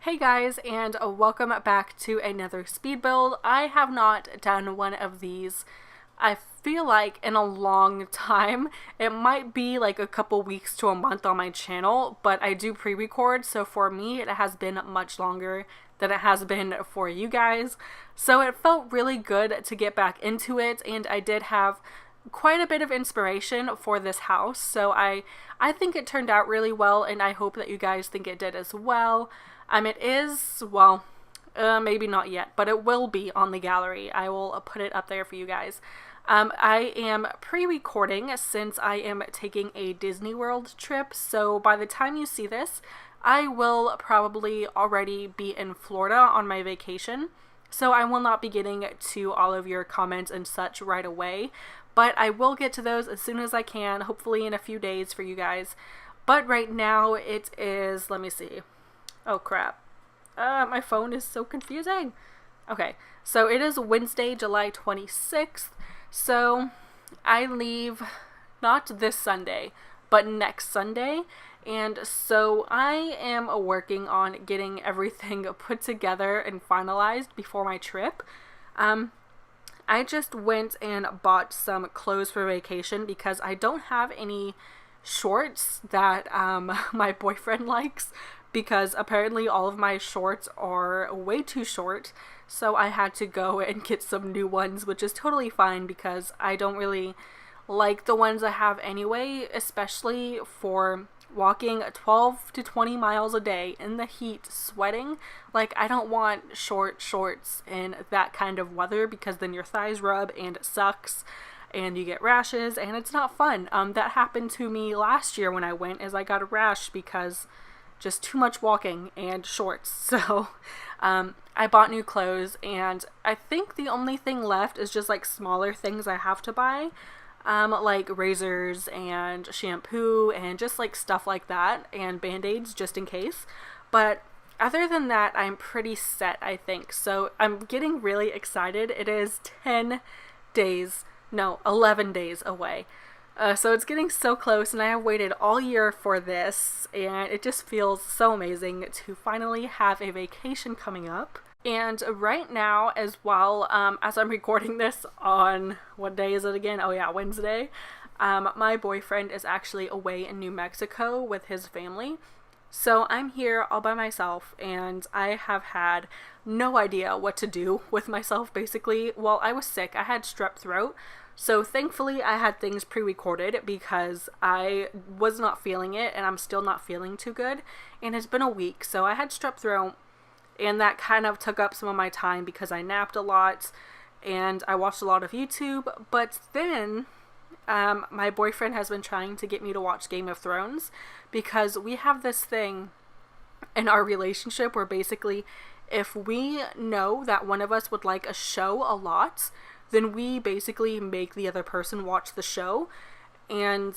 Hey guys, and welcome back to another speed build. I have not done one of these, I feel like, in a long time. It might be like a couple weeks to a month on my channel, but I do pre-record, so for me it has been much longer than it has been for you guys. So it felt really good to get back into it, and I did have quite a bit of inspiration for this house, so I think it turned out really well, and I hope that you guys think it did as well. It is, well, maybe not yet, but it will be on the gallery. I will put it up there for you guys. I am pre-recording since I am taking a Disney World trip, so by the time you see this, I will probably already be in Florida on my vacation, so I will not be getting to all of your comments and such right away, but I will get to those as soon as I can, hopefully in a few days for you guys. But right now it is, let me see. Oh crap. My phone is so confusing. Okay, so it is Wednesday, July 26th. So I leave not this Sunday, but next Sunday. And so I am working on getting everything put together and finalized before my trip. I just went and bought some clothes for vacation because I don't have any shorts that my boyfriend likes, because apparently all of my shorts are way too short, so I had to go and get some new ones, which is totally fine because I don't really like the ones I have anyway, especially for walking 12 to 20 miles a day in the heat, sweating. Like, I don't want short shorts in that kind of weather because then your thighs rub and it sucks and you get rashes and it's not fun. That happened to me last year when I went, is I got a rash because just too much walking and shorts. So I bought new clothes, and I think the only thing left is just like smaller things I have to buy, like razors and shampoo and just like stuff like that, and band-aids just in case. But other than that, I'm pretty set, I think. So I'm getting really excited. It is 11 days away. So it's getting so close, and I have waited all year for this, and it just feels so amazing to finally have a vacation coming up. And right now as well, as I'm recording this on, what day is it again? Oh yeah, Wednesday. My boyfriend is actually away in New Mexico with his family. So I'm here all by myself, and I have had no idea what to do with myself, basically. Well, I was sick. I had strep throat. So thankfully I had things pre-recorded because I was not feeling it, and I'm still not feeling too good. And it's been a week, so I had strep throat, and that kind of took up some of my time because I napped a lot and I watched a lot of YouTube. But then my boyfriend has been trying to get me to watch Game of Thrones because we have this thing in our relationship where basically if we know that one of us would like a show a lot, then we basically make the other person watch the show. And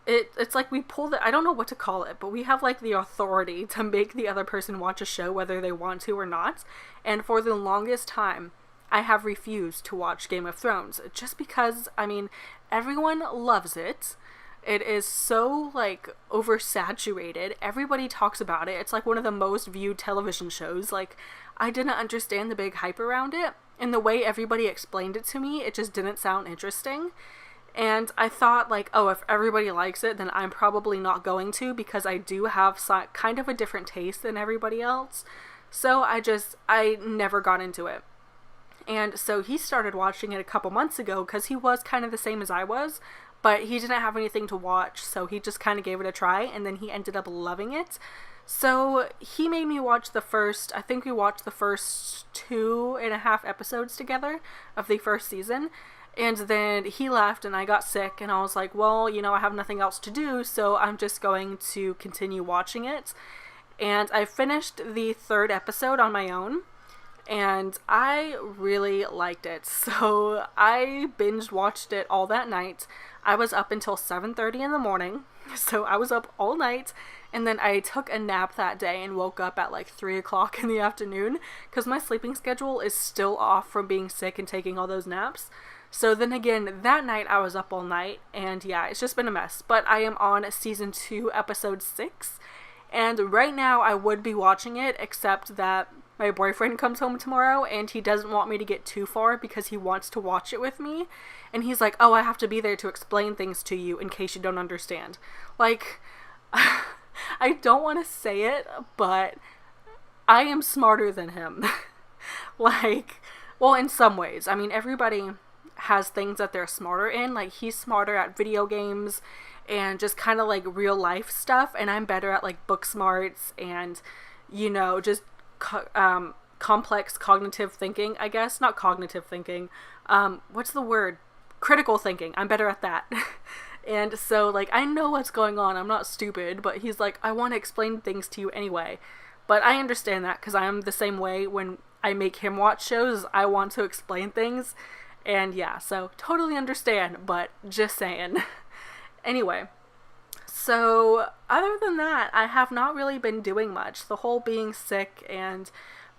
it's like we pull the, I don't know what to call it, but we have like the authority to make the other person watch a show whether they want to or not. And for the longest time, I have refused to watch Game of Thrones just because, I mean, everyone loves it. It is so, like, oversaturated. Everybody talks about it. It's like one of the most viewed television shows. Like, I didn't understand the big hype around it. And the way everybody explained it to me, it just didn't sound interesting. And I thought, like, oh, if everybody likes it, then I'm probably not going to, because I do have kind of a different taste than everybody else. So I never got into it. And so he started watching it a couple months ago because he was kind of the same as I was, but he didn't have anything to watch, so he just kind of gave it a try, and then he ended up loving it. So he made me watch I think we watched the first 2.5 episodes together of the first season, and then he left and I got sick, and I was like, well, you know, I have nothing else to do, so I'm just going to continue watching it. And I finished the 3rd episode on my own, and I really liked it. So I binge watched it all that night. I was up until 7:30 in the morning, so I was up all night, and then I took a nap that day and woke up at like 3 o'clock in the afternoon because my sleeping schedule is still off from being sick and taking all those naps. So then again, that night I was up all night, and yeah, it's just been a mess. But I am on season 2, episode 6, And right now I would be watching it, except that my boyfriend comes home tomorrow and he doesn't want me to get too far because he wants to watch it with me. And he's like, oh, I have to be there to explain things to you in case you don't understand. Like, I don't want to say it, but I am smarter than him. Like, well, in some ways. I mean, everybody has things that they're smarter in. Like, he's smarter at video games and just kind of like real life stuff, and I'm better at like book smarts and, you know, just complex cognitive thinking, I guess. Not cognitive thinking. What's the word? Critical thinking. I'm better at that. And so, like, I know what's going on. I'm not stupid, but he's like, I want to explain things to you anyway. But I understand that because I am the same way when I make him watch shows. I want to explain things. And yeah, so totally understand, but just saying. Anyway, so other than that, I have not really been doing much. The whole being sick and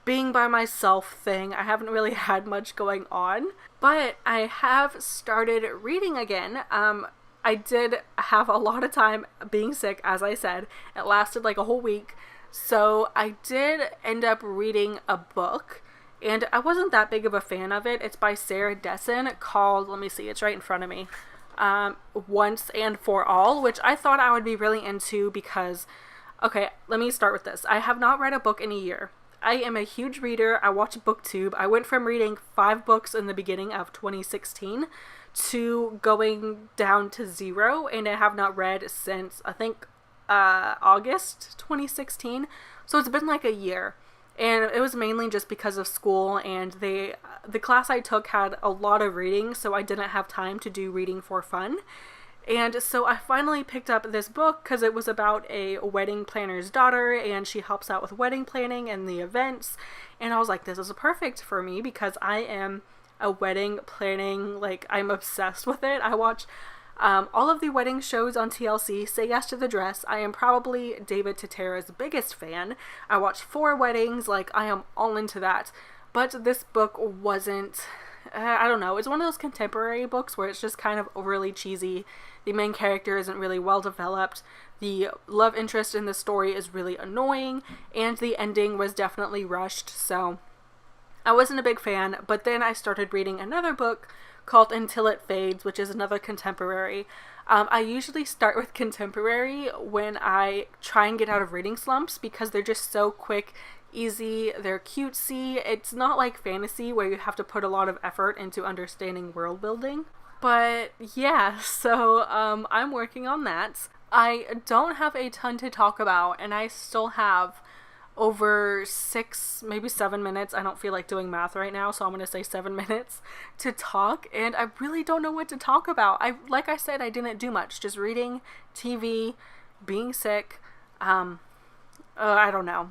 being by myself thing, I haven't really had much going on. But I have started reading again. I did have a lot of time being sick, as I said. It lasted like a whole week. So I did end up reading a book, and I wasn't that big of a fan of it. It's by Sarah Dessen called, let me see, it's right in front of me, Once and For All, which I thought I would be really into because, okay, let me start with this. I have not read a book in a year. I am a huge reader. I watch BookTube. I went from reading 5 books in the beginning of 2016 to going down to 0, and I have not read since, I think, August 2016. So it's been like a year. And it was mainly just because of school, and the class I took had a lot of reading, so I didn't have time to do reading for fun. And so I finally picked up this book because it was about a wedding planner's daughter, and she helps out with wedding planning and the events. And I was like, this is perfect for me because I am a wedding planning, like, I'm obsessed with it. I watch all of the wedding shows on TLC. Say Yes to the Dress. I am probably David Totera's biggest fan. I watched 4 weddings. Like, I am all into that. But this book wasn't, I don't know, it's one of those contemporary books where it's just kind of overly cheesy. The main character isn't really well developed. The love interest in the story is really annoying, and the ending was definitely rushed, so I wasn't a big fan. But then I started reading another book called Until It Fades, which is another contemporary. I usually start with contemporary when I try and get out of reading slumps because they're just so quick, easy, they're cutesy. It's not like fantasy where you have to put a lot of effort into understanding world building. But yeah, so I'm working on that. I don't have a ton to talk about, and I still have over 6, maybe 7 minutes. I don't feel like doing math right now, so I'm going to say 7 minutes to talk, and I really don't know what to talk about. Like I said, I didn't do much, just reading, TV, being sick, I don't know.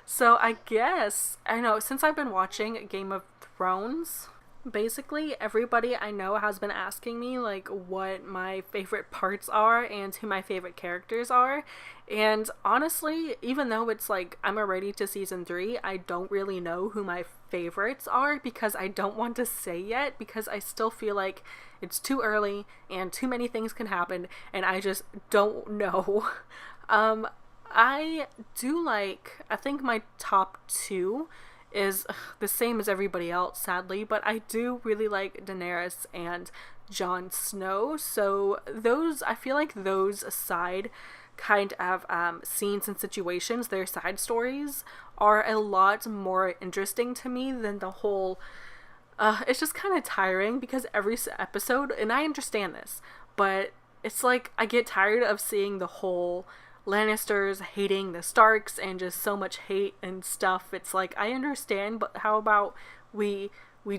So I guess, I know, since I've been watching Game of Thrones, basically everybody I know has been asking me like what my favorite parts are and who my favorite characters are, and honestly, even though it's like I'm already to season 3, I don't really know who my favorites are because I don't want to say yet because I still feel like it's too early and too many things can happen and I just don't know. I do like, I think my top 2 is the same as everybody else, sadly, but I do really like Daenerys and Jon Snow. So those, I feel like those aside kind of scenes and situations, their side stories are a lot more interesting to me than the whole, it's just kind of tiring because every episode, and I understand this, but it's like I get tired of seeing the whole Lannisters hating the Starks and just so much hate and stuff. It's like, I understand, but how about we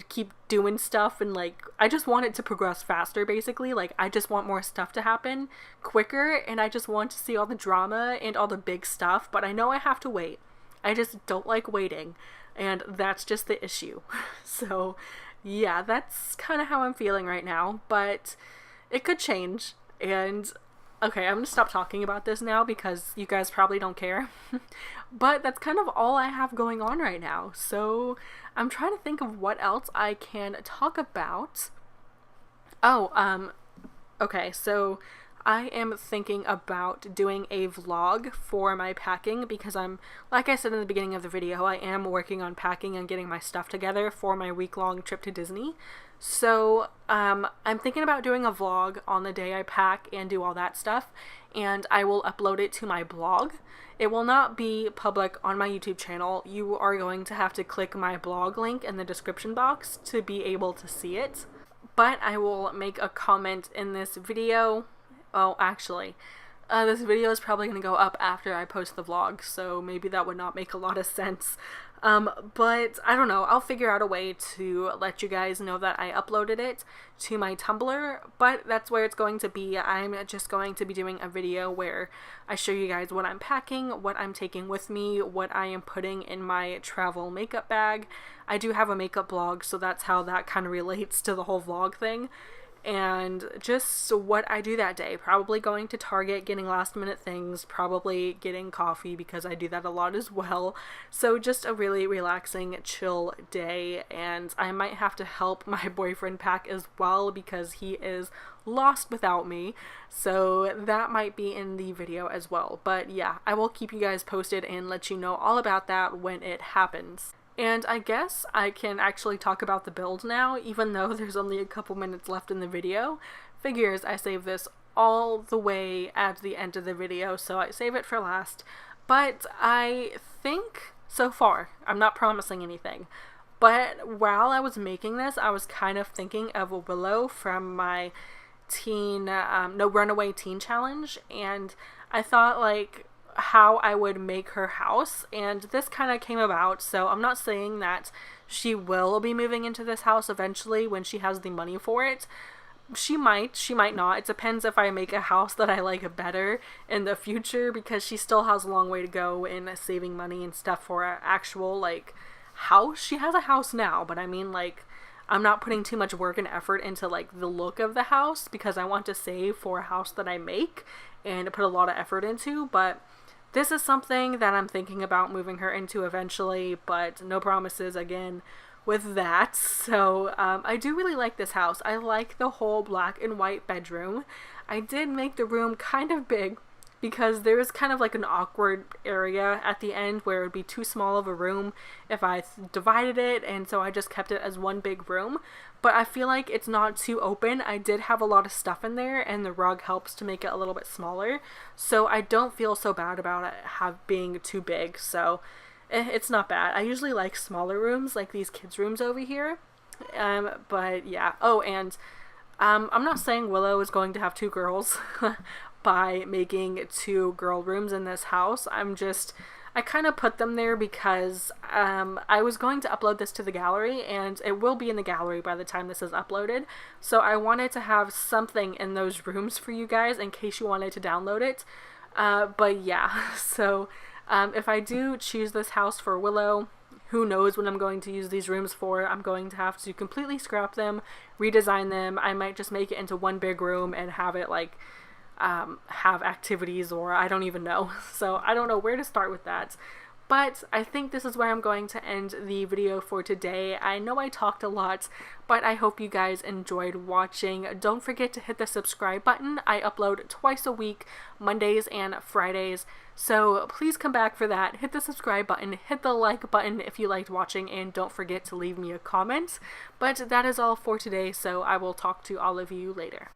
keep doing stuff and like, I just want it to progress faster basically. Like, I just want more stuff to happen quicker and I just want to see all the drama and all the big stuff, but I know I have to wait. I just don't like waiting, and that's just the issue. So yeah, that's kind of how I'm feeling right now, but it could change. And okay, I'm gonna stop talking about this now because you guys probably don't care. But that's kind of all I have going on right now. So I'm trying to think of what else I can talk about. Oh, okay, so I am thinking about doing a vlog for my packing because like I said in the beginning of the video, I am working on packing and getting my stuff together for my week-long trip to Disney. So I'm thinking about doing a vlog on the day I pack and do all that stuff, and I will upload it to my blog. It will not be public on my YouTube channel. You are going to have to click my blog link in the description box to be able to see it. But I will make a comment in this video. Oh, actually, this video is probably going to go up after I post the vlog, so maybe that would not make a lot of sense. But I don't know, I'll figure out a way to let you guys know that I uploaded it to my Tumblr, but that's where it's going to be. I'm just going to be doing a video where I show you guys what I'm packing, what I'm taking with me, what I am putting in my travel makeup bag. I do have a makeup blog, so that's how that kind of relates to the whole vlog thing. And just what I do that day. Probably going to Target, getting last minute things, probably getting coffee because I do that a lot as well. So just a really relaxing, chill day, and I might have to help my boyfriend pack as well because he is lost without me. So that might be in the video as well. But yeah, I will keep you guys posted and let you know all about that when it happens. And I guess I can actually talk about the build now, even though there's only a couple minutes left in the video. Figures I save this all the way at the end of the video, so I save it for last. But I think, so far, I'm not promising anything, but while I was making this, I was kind of thinking of Willow from my Runaway Teen Challenge, and I thought, like, how I would make her house, and this kind of came about. So I'm not saying that she will be moving into this house eventually when she has the money for it. She might not. It depends if I make a house that I like better in the future, because she still has a long way to go in saving money and stuff for an actual, like, house. She has a house now, but I mean, like, I'm not putting too much work and effort into, like, the look of the house because I want to save for a house that I make and put a lot of effort into. But this is something that I'm thinking about moving her into eventually, but no promises again with that. So I do really like this house. I like the whole black and white bedroom. I did make the room kind of big because there is kind of like an awkward area at the end where it would be too small of a room if I divided it, and so I just kept it as one big room. But I feel like it's not too open. I did have a lot of stuff in there, and the rug helps to make it a little bit smaller, so I don't feel so bad about it being too big. So it's not bad. I usually like smaller rooms, like these kids' rooms over here. But yeah. Oh, and I'm not saying Willow is going to have 2 girls by making 2 girl rooms in this house. I kind of put them there because I was going to upload this to the gallery, and it will be in the gallery by the time this is uploaded. So I wanted to have something in those rooms for you guys in case you wanted to download it. But yeah, so if I do choose this house for Willow, who knows what I'm going to use these rooms for. I'm going to have to completely scrap them, redesign them. I might just make it into one big room and have it, like, have activities, or I don't even know. So I don't know where to start with that. But I think this is where I'm going to end the video for today. I know I talked a lot, but I hope you guys enjoyed watching. Don't forget to hit the subscribe button. I upload twice a week, Mondays and Fridays. So please come back for that. Hit the subscribe button, hit the like button if you liked watching, and don't forget to leave me a comment. But that is all for today, so I will talk to all of you later.